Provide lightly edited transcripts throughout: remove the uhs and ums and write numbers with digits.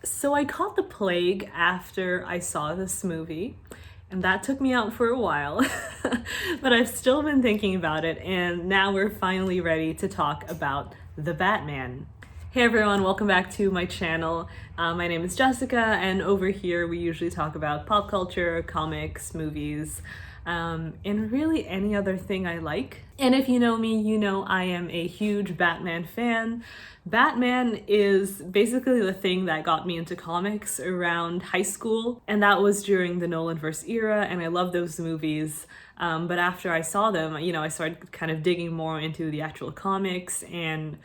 So I caught the plague after I saw this movie, and that took me out for a while. But I've still been thinking about it, and now we're finally ready to talk about the Batman. Hey everyone, welcome back to my channel. My name is Jessica, and over here we usually talk about pop culture, comics, movies, and really any other thing I like. And if you know me, you know I am a huge Batman fan. Batman is basically the thing that got me into comics around high school, and that was during the Nolanverse era, and I love those movies. But after I saw them, I started kind of digging more into the actual comics and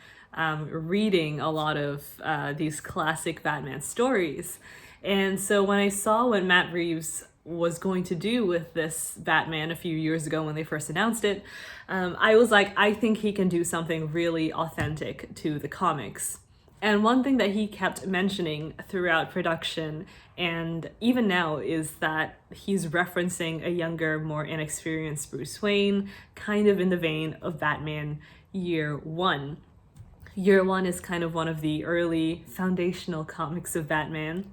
reading a lot of these classic Batman stories. And so when I saw what Matt Reeves was going to do with this Batman a few years ago when they first announced it, I was like, I think he can do something really authentic to the comics. And one thing that he kept mentioning throughout production and even now is that he's referencing a younger, more inexperienced Bruce Wayne, kind of in the vein of Batman Year One. Year One is kind of one of the early foundational comics of Batman.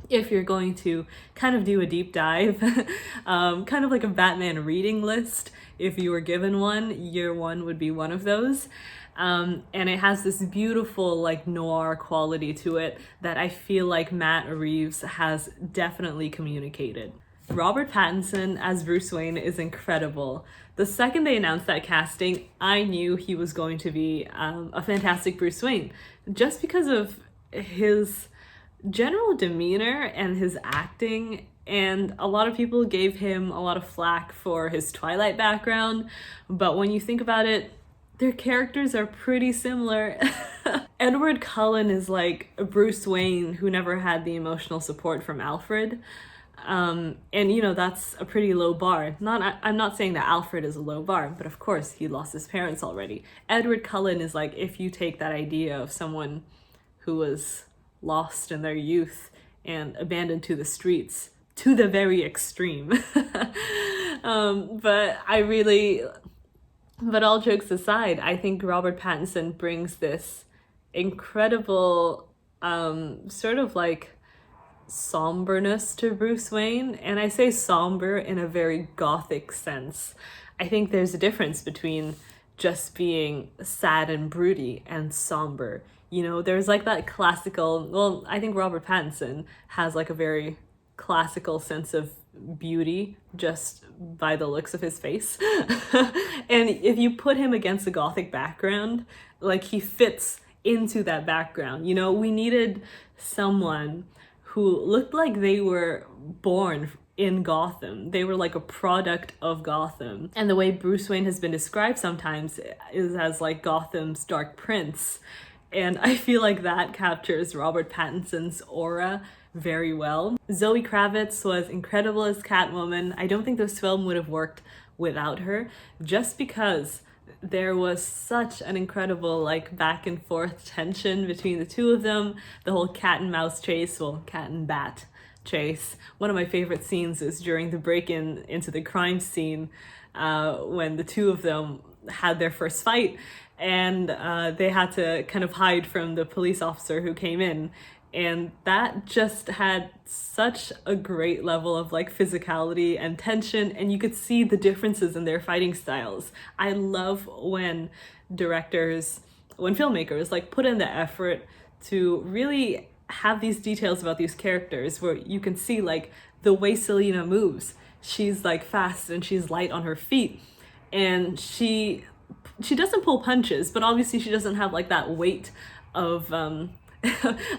If you're going to kind of do a deep dive, kind of like a Batman reading list, if you were given one, Year One would be one of those. And it has this beautiful like noir quality to it that I feel like Matt Reeves has definitely communicated. Robert Pattinson as Bruce Wayne is incredible. The second they announced that casting, I knew he was going to be a fantastic Bruce Wayne, just because of his general demeanor and his acting. And a lot of people gave him a lot of flack for his Twilight background, but when you think about it, their characters are pretty similar. Edward Cullen is like a Bruce Wayne who never had the emotional support from Alfred. And that's a pretty low bar. I'm not saying that Alfred is a low bar, but of course he lost his parents already. Edward Cullen is like if you take that idea of someone who was lost in their youth and abandoned to the streets to the very extreme. But all jokes aside, I think Robert Pattinson brings this incredible sort of like somberness to Bruce Wayne. And I say somber in a very gothic sense. I think there's a difference between just being sad and broody and somber. There's like that classical, I think Robert Pattinson has like a very classical sense of beauty just by the looks of his face. And if you put him against a gothic background, like he fits into that background. We needed someone who looked like they were born in Gotham. They were like a product of Gotham. And the way Bruce Wayne has been described sometimes is as like Gotham's Dark Prince. And I feel like that captures Robert Pattinson's aura very well. Zoe Kravitz was incredible as Catwoman. I don't think this film would have worked without her, just because there was such an incredible like back and forth tension between the two of them. The whole cat and mouse chase, well, cat and bat chase. One of my favorite scenes is during the break-in into the crime scene when the two of them had their first fight, and they had to kind of hide from the police officer who came in. And that just had such a great level of like physicality and tension, and you could see the differences in their fighting styles. I love when filmmakers like put in the effort to really have these details about these characters where you can see like the way Selena moves. She's like fast and she's light on her feet, and she doesn't pull punches, but obviously she doesn't have like that weight of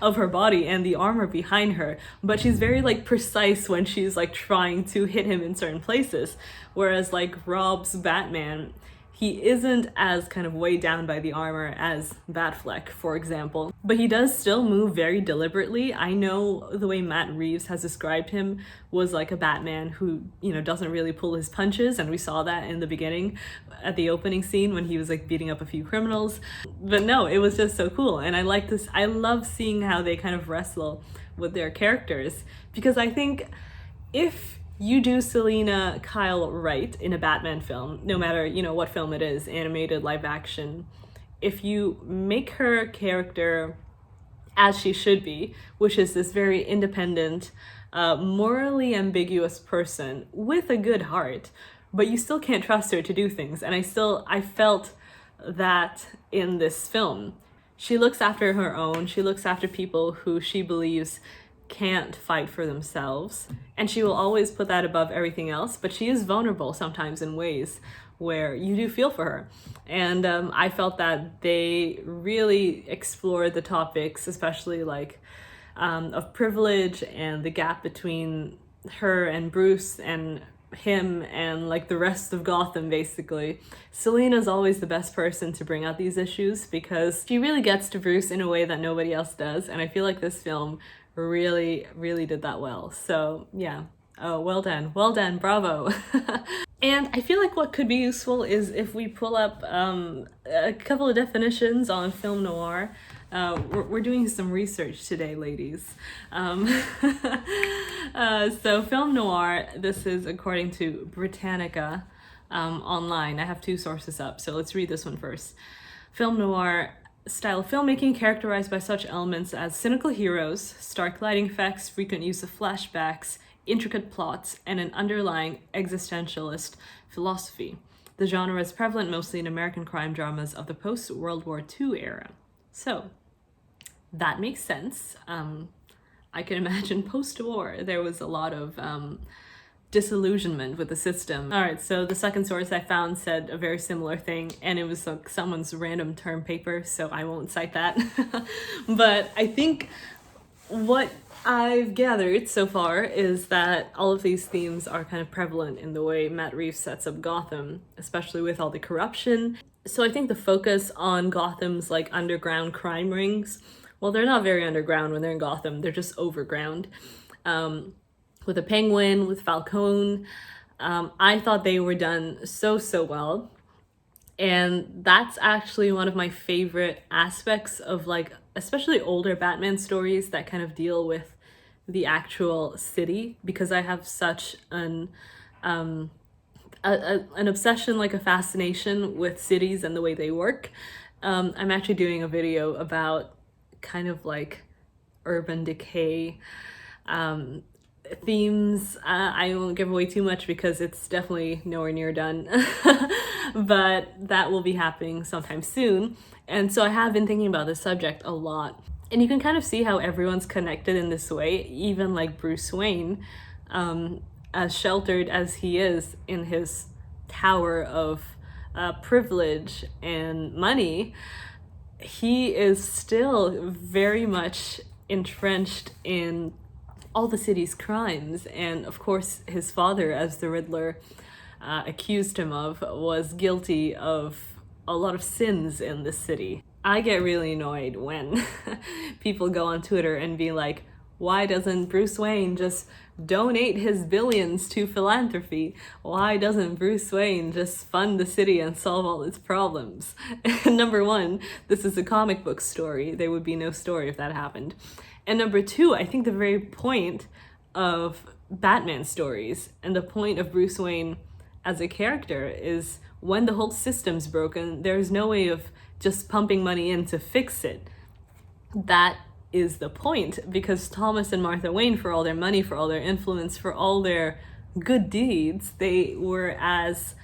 of her body and the armor behind her, but she's very like precise when she's like trying to hit him in certain places. Whereas like Rob's Batman, he isn't as kind of weighed down by the armor as Batfleck, for example, but he does still move very deliberately. I know the way Matt Reeves has described him was like a Batman who, doesn't really pull his punches, and we saw that in the beginning at the opening scene when he was like beating up a few criminals. But no, it was just so cool, and I like this. I love seeing how they kind of wrestle with their characters, because I think if you do Selena Kyle right in a Batman film, no matter, what film it is, animated, live action, if you make her character as she should be, which is this very independent, morally ambiguous person with a good heart, but you still can't trust her to do things. And I felt that in this film. She looks after her own, she looks after people who she believes can't fight for themselves, and she will always put that above everything else, but she is vulnerable sometimes in ways where you do feel for her. And I felt that they really explored the topics, especially like of privilege and the gap between her and Bruce and him and like the rest of Gotham, basically. Selina's always the best person to bring out these issues because she really gets to Bruce in a way that nobody else does, and I feel like this film really did that well. So yeah, oh, well done, bravo. And I feel like what could be useful is if we pull up a couple of definitions on film noir. We're doing some research today, ladies. So film noir, this is according to Britannica online. I have two sources up, so let's read this one first. Film noir style of filmmaking characterized by such elements as cynical heroes, stark lighting effects, frequent use of flashbacks, intricate plots, and an underlying existentialist philosophy. The genre is prevalent mostly in American crime dramas of the post-World War II era. So, that makes sense. I can imagine post-war there was a lot of disillusionment with the system. All right, so the second source I found said a very similar thing, and it was like someone's random term paper, so I won't cite that. But I think what I've gathered so far is that all of these themes are kind of prevalent in the way Matt Reeves sets up Gotham, especially with all the corruption. So I think the focus on Gotham's like underground crime rings, well, they're not very underground when they're in Gotham, they're just overground. With the Penguin, with Falcone, I thought they were done so well. And that's actually one of my favorite aspects of like, especially older Batman stories that kind of deal with the actual city, because I have such an obsession, like a fascination with cities and the way they work. I'm actually doing a video about kind of like urban decay themes. I won't give away too much because it's definitely nowhere near done, but that will be happening sometime soon. And so I have been thinking about this subject a lot, and you can kind of see how everyone's connected in this way, even like Bruce Wayne, as sheltered as he is in his tower of privilege and money, he is still very much entrenched in all the city's crimes. And of course his father, as the Riddler accused him of, was guilty of a lot of sins in the city. I get really annoyed when people go on Twitter and be like, why doesn't Bruce Wayne just donate his billions to philanthropy? Why doesn't Bruce Wayne just fund the city and solve all its problems? Number one, this is a comic book story. There would be no story if that happened. And number two, I think the very point of Batman stories and the point of Bruce Wayne as a character is when the whole system's broken, there's no way of just pumping money in to fix it. That is the point, because Thomas and Martha Wayne, for all their money, for all their influence, for all their good deeds, they were as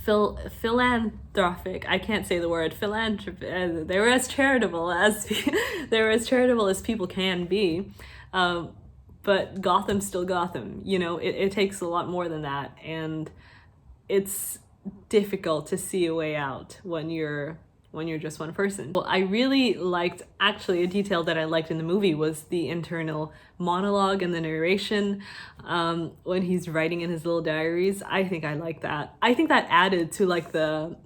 philanthropic. I can't say the word philanthropy. They were as charitable as people can be. But Gotham's still Gotham. You know, it takes a lot more than that, and it's difficult to see a way out when you're just one person. Well, I really liked, actually a detail that I liked in the movie was the internal monologue and the narration when he's writing in his little diaries. I think I like that. I think that added to like the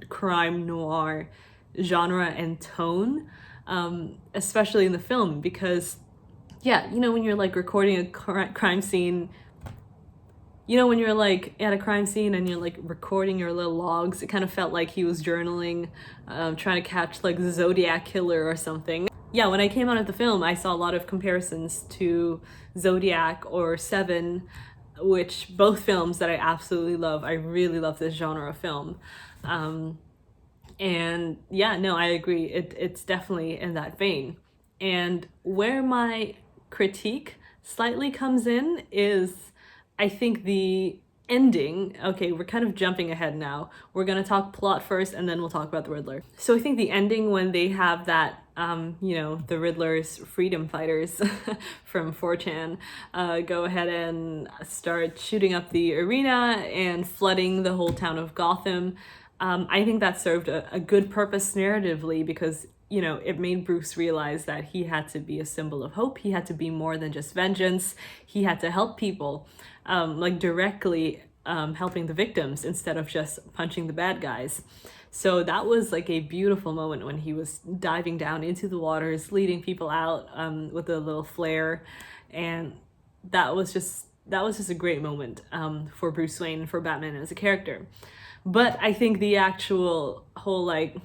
crime noir genre and tone, especially in the film, because yeah, you know, when you're like recording a crime scene, you know, when you're like at a crime scene and you're like recording your little logs, it kind of felt like he was journaling, trying to catch like the Zodiac killer or something. Yeah, when I came out of the film, I saw a lot of comparisons to Zodiac or Seven, which both films that I absolutely love. I really love this genre of film. And yeah, no, I agree. It's definitely in that vein. And where my critique slightly comes in is, I think the ending. Okay, we're kind of jumping ahead now. We're gonna talk plot first, and then we'll talk about the Riddler. So I think the ending, when they have that, the Riddler's freedom fighters from 4chan go ahead and start shooting up the arena and flooding the whole town of Gotham. I think that served a good purpose narratively, because it made Bruce realize that he had to be a symbol of hope. He had to be more than just vengeance. He had to help people, directly helping the victims instead of just punching the bad guys. So that was like a beautiful moment when he was diving down into the waters, leading people out with a little flare. And that was just a great moment for Bruce Wayne, for Batman as a character. But I think the actual whole, like,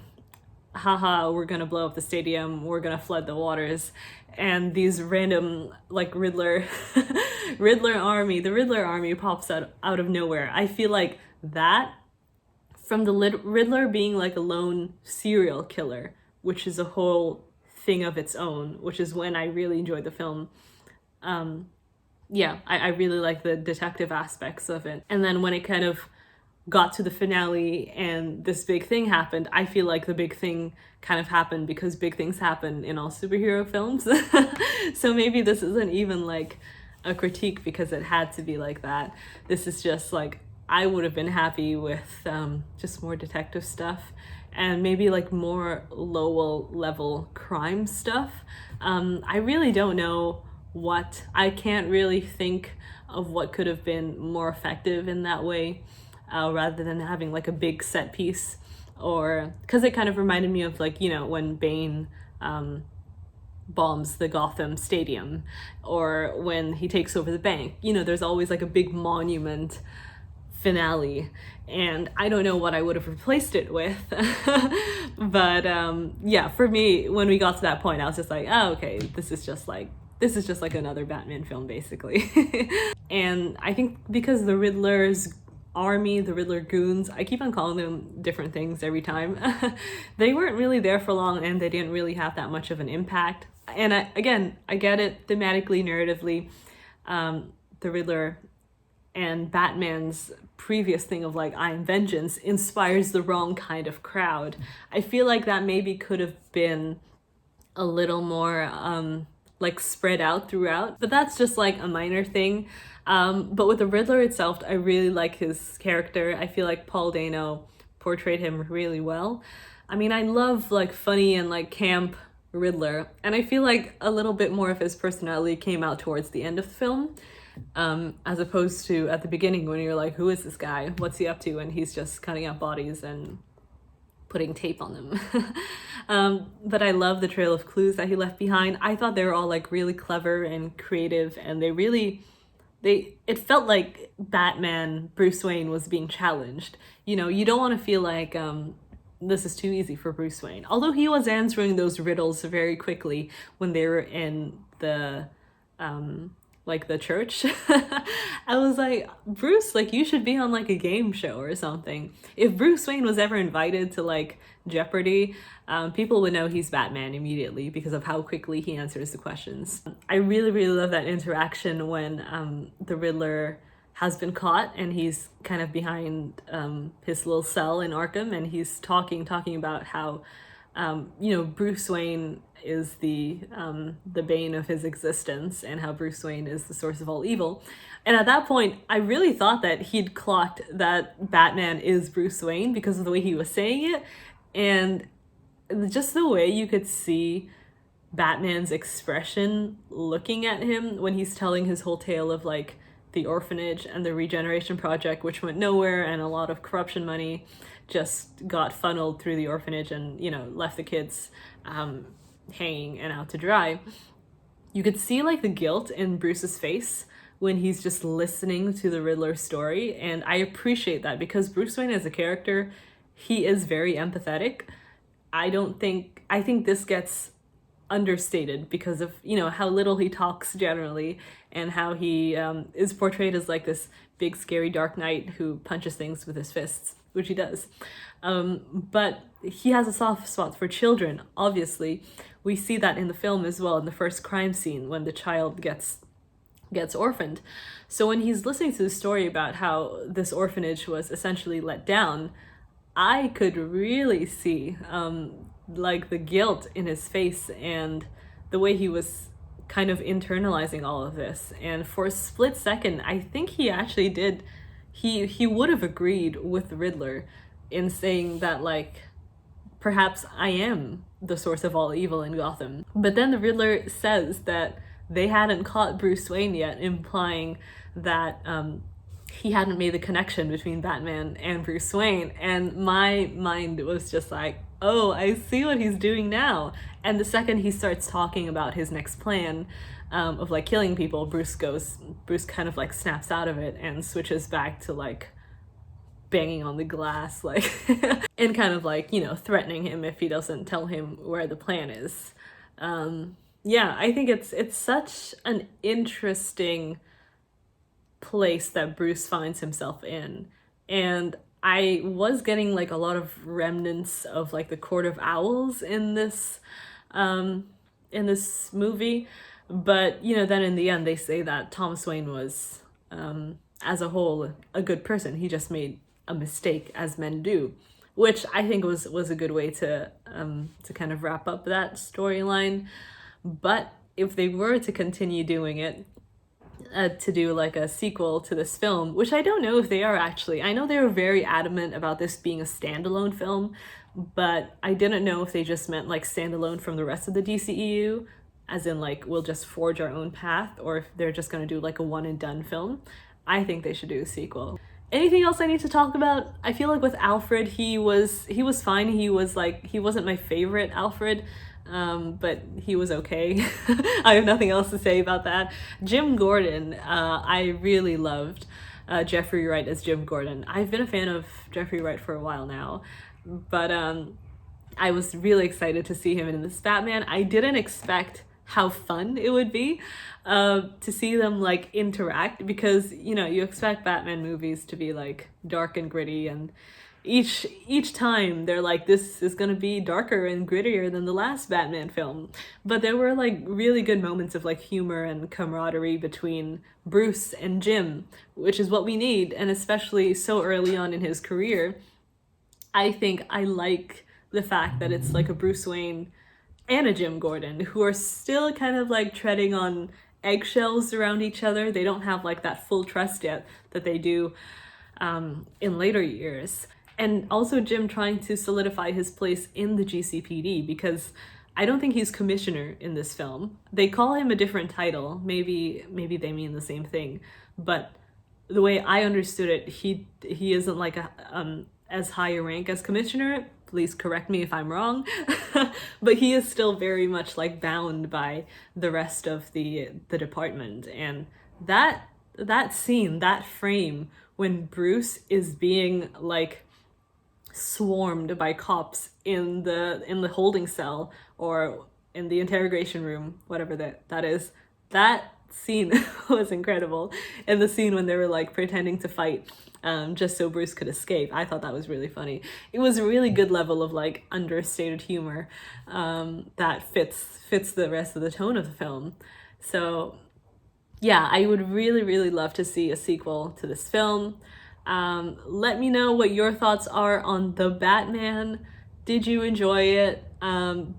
haha, we're gonna blow up the stadium, we're gonna flood the waters, and these random, like, Riddler the Riddler army pops out of nowhere. I feel like that, from the Riddler being like a lone serial killer, which is a whole thing of its own, which is when I really enjoyed the film. I really like the detective aspects of it. And then when it kind of got to the finale and this big thing happened, I feel like the big thing kind of happened because big things happen in all superhero films. So maybe this isn't even like a critique because it had to be like that. This is just like, I would have been happy with just more detective stuff and maybe like more lower level crime stuff. I really don't know I can't really think of what could have been more effective in that way. Rather than having like a big set piece, or because it kind of reminded me of, like, when Bane bombs the Gotham stadium, or when he takes over the bank. There's always like a big monument finale, and I don't know what I would have replaced it with. But for me, when we got to that point, I was just like, oh, okay, this is just like another Batman film, basically. And I think because the Riddler's army, the Riddler goons, I keep on calling them different things every time, they weren't really there for long, and they didn't really have that much of an impact. And I get it thematically, narratively. The Riddler and Batman's previous thing of like, I am vengeance, inspires the wrong kind of crowd. I feel like that maybe could have been a little more like spread out throughout, but that's just like a minor thing. But with the Riddler itself, I really like his character. I feel like Paul Dano portrayed him really well. I mean, I love like funny and like camp Riddler, and I feel like a little bit more of his personality came out towards the end of the film, as opposed to at the beginning when you're like, who is this guy? What's he up to? And he's just cutting up bodies and putting tape on them. But I love the trail of clues that he left behind. I thought they were all like really clever and creative, and it felt like Batman, Bruce Wayne, was being challenged. You don't want to feel like this is too easy for Bruce Wayne. Although he was answering those riddles very quickly when they were in the the church. I was like, Bruce, like, you should be on like a game show or something. If Bruce Wayne was ever invited to like Jeopardy, people would know he's Batman immediately because of how quickly he answers the questions. I really, really love that interaction when the Riddler has been caught and he's kind of behind his little cell in Arkham, and he's talking about how Bruce Wayne is the bane of his existence, and how Bruce Wayne is the source of all evil. And at that point, I really thought that he'd clocked that Batman is Bruce Wayne because of the way he was saying it, and just the way you could see Batman's expression looking at him when he's telling his whole tale of like the orphanage and the regeneration project, which went nowhere, and a lot of corruption money just got funneled through the orphanage and left the kids hanging and out to dry. You could see like the guilt in Bruce's face when he's just listening to the Riddler story, and I appreciate that because Bruce Wayne as a character, he is very empathetic. I think this gets understated because of how little he talks generally, and how he is portrayed as like this big scary dark knight who punches things with his fists. which he does. But he has a soft spot for children, obviously. We see that in the film as well, in the first crime scene when the child gets orphaned. So when he's listening to the story about how this orphanage was essentially let down, I could really see like the guilt in his face and the way he was kind of internalizing all of this. And for a split second, I think he actually did, he would have agreed with the Riddler in saying that, like, perhaps I am the source of all evil in Gotham. But then the Riddler says that they hadn't caught Bruce Wayne yet, implying that he hadn't made the connection between Batman and Bruce Wayne. And my mind was just like, oh, I see what he's doing now. And the second he starts talking about his next plan of like killing people, Bruce kind of like snaps out of it and switches back to like banging on the glass, like, and kind of like, you know, threatening him if he doesn't tell him where the plan is. Yeah, I think it's such an interesting place that Bruce finds himself in. And I was getting like a lot of remnants of like the Court of Owls in this movie. But, you know, then in the end they say that Thomas Wayne was as a whole a good person. He just made a mistake, as men do, which I think was a good way to kind of wrap up that storyline. But if they were to continue doing it, to do like a sequel to this film, which I don't know if they are actually. I know they were very adamant about this being a standalone film, but I didn't know if they just meant like standalone from the rest of the DCEU, as in like we'll just forge our own path, or if they're just going to do like a one and done film. I think they should do a sequel. Anything else I need to talk about? I feel like with Alfred, he was fine. He wasn't my favorite Alfred, but he was okay. I have nothing else to say about that. Jim Gordon, I really loved Jeffrey Wright as Jim Gordon. I've been a fan of Jeffrey Wright for a while now, but I was really excited to see him in this Batman. I didn't expect how fun it would be to see them like interact, because, you know, you expect Batman movies to be like dark and gritty, and each time they're like, this is gonna be darker and grittier than the last Batman film. But there were like really good moments of like humor and camaraderie between Bruce and Jim, which is what we need, and especially so early on in his career. I think I like the fact that it's like a Bruce Wayne and a Jim Gordon who are still kind of like treading on eggshells around each other. They don't have like that full trust yet that they do in later years. And also Jim trying to solidify his place in the GCPD, because I don't think he's commissioner in this film. They call him a different title. Maybe they mean the same thing, but the way I understood it, he isn't like as high a rank as commissioner. Please correct me if I'm wrong. But he is still very much like bound by the rest of the department. And that scene, that frame when Bruce is being like swarmed by cops in the holding cell or in the interrogation room, whatever that is, that scene was incredible. And the scene when they were like pretending to fight just so Bruce could escape, I thought that was really funny. It was a really good level of like understated humor that fits the rest of the tone of the film. So yeah, I would really, really love to see a sequel to this film. Let me know what your thoughts are on The Batman. Did you enjoy it?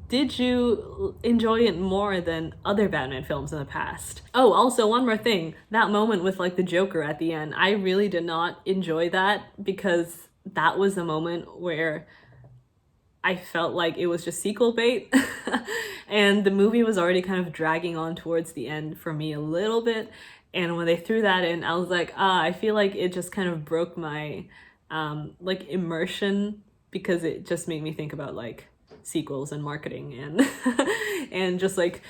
Did you enjoy it more than other Batman films in the past? Oh, also one more thing. That moment with like the Joker at the end, I really did not enjoy that, because that was a moment where I felt like it was just sequel bait. And the movie was already kind of dragging on towards the end for me a little bit. And when they threw that in, I was like, I feel like it just kind of broke my like immersion, because it just made me think about like sequels and marketing and and just like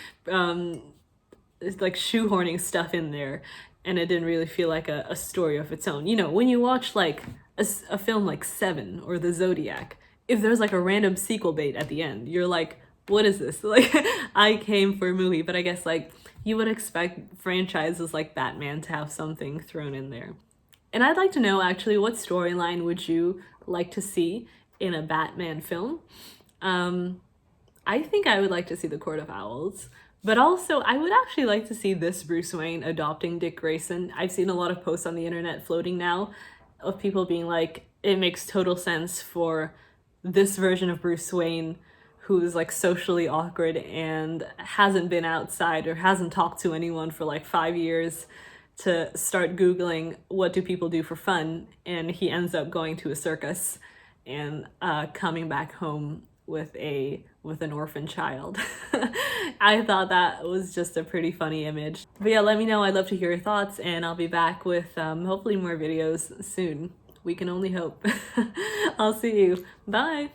shoehorning stuff in there, and it didn't really feel like a story of its own. You know, when you watch like a film like Seven or The Zodiac, if there's like a random sequel bait at the end, you're like, what is this? Like, I came for a movie. But I guess like you would expect franchises like Batman to have something thrown in there. And I'd like to know actually, what storyline would you like to see in a Batman film? I think I would like to see the Court of Owls. But also, I would actually like to see this Bruce Wayne adopting Dick Grayson. I've seen a lot of posts on the internet floating now of people being like, it makes total sense for this version of Bruce Wayne, who's like socially awkward and hasn't been outside or hasn't talked to anyone for like 5 years, to start Googling what do people do for fun, and he ends up going to a circus and coming back home with an orphan child. I thought that was just a pretty funny image. But yeah, let me know. I'd love to hear your thoughts, and I'll be back with hopefully more videos soon. We can only hope. I'll see you. Bye.